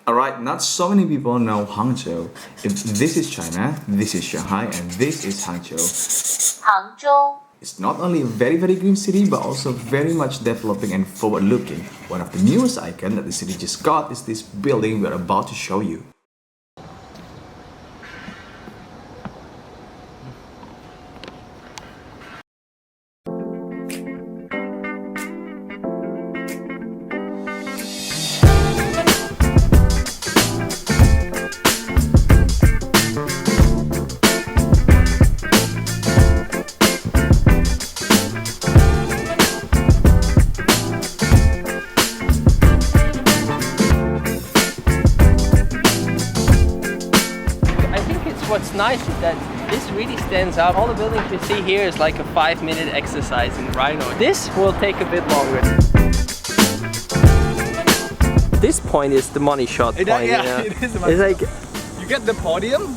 Alright, not so many people know Hangzhou. If this is China, this is Shanghai, and this is Hangzhou. Hangzhou. It's not only a very green city, but also very much developing and forward-looking. One of the newest icons that the city just got is this building we're about to show you. What's nice is that this really stands out. All the buildings you see here is like a 5-minute exercise in Rhino. This will take a bit longer. This point is the money shot point. Yeah, it is the money it's like you get the podium,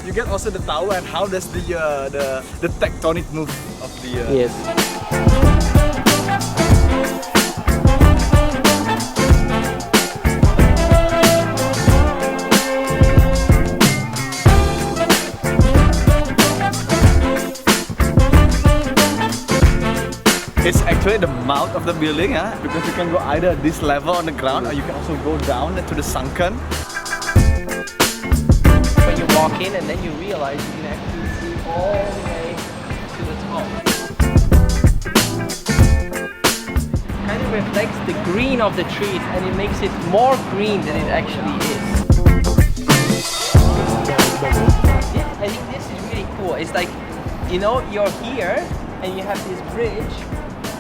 you get also the tower, and how does the tectonic move of the yes. It's actually the mouth of the building, because you can go either this level on the ground, or you can also go down to the sunken. When you walk in and then you realize you can actually see all the way to the top. Kind of reflects the green of the trees and it makes it more green than it actually is. I think this is really cool. It's like, you know, you're here and you have this bridge,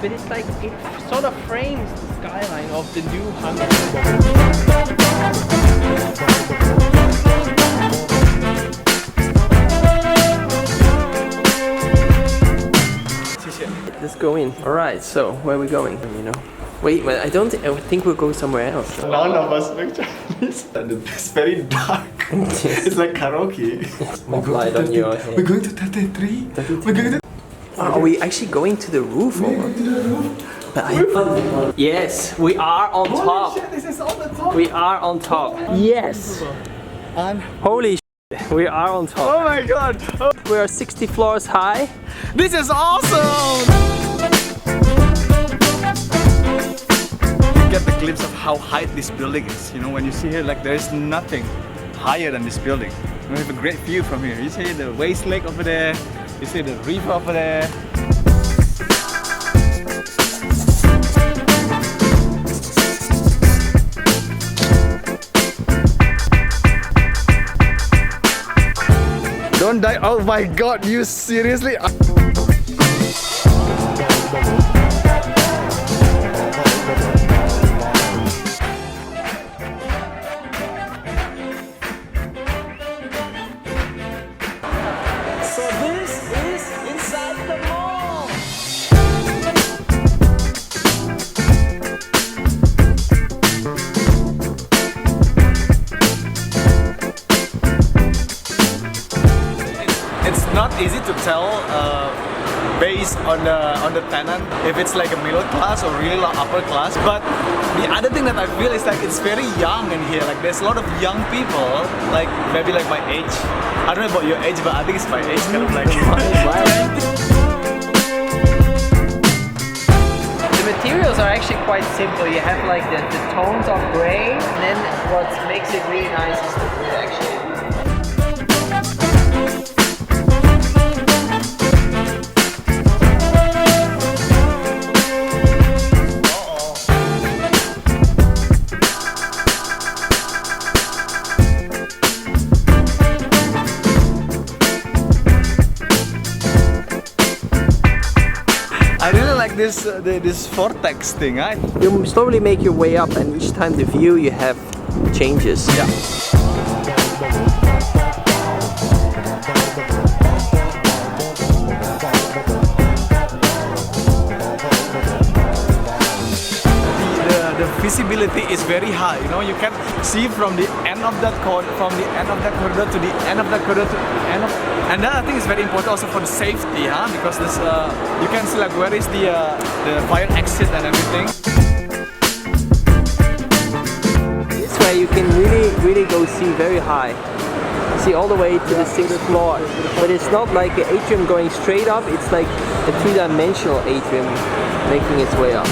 but it's like it sort of frames the skyline of the new Hangzhou. Let's go in. Alright, so where are we going? You know? Wait, I think we'll go somewhere else. None of us speak Chinese. It's very dark. It's like karaoke. Light on your head. We're going to 33. We're going to... Are we actually going to the roof? Or what? Yes, we are on top. Shit, this is on the top. We are on top. Yes. Holy shit, we are on top. Oh my god. Oh. We are 60 floors high. This is awesome. You get the glimpse of how high this building is. You know, when you see here, like there is nothing higher than this building. We have a great view from here. You see the Waste Lake over there. You see the river over there. Don't die. Oh my god, you seriously? So this is inside the mall. It's not easy to tell based on the tenant if it's like a middle class or really upper class. But the other thing that I feel is like it's very young in here. Like there's a lot of young people, like maybe like my age. I don't know about your age, but I think it's my age, kind of like. The materials are actually quite simple. You have like the tones of gray, and then what makes it really nice is the wood actually. I really like this vortex thing, right? You slowly make your way up, and each time the view you have changes. Yeah. The visibility is very high. You know, you can see from the end of that corridor, to the end of that corridor to the end of. And that I think is very important also for the safety, because this you can see like where is the fire exit and everything. This where you can really go see very high. See all the way to the 6th floor. But it's not like an atrium going straight up, it's like a three-dimensional atrium making its way up.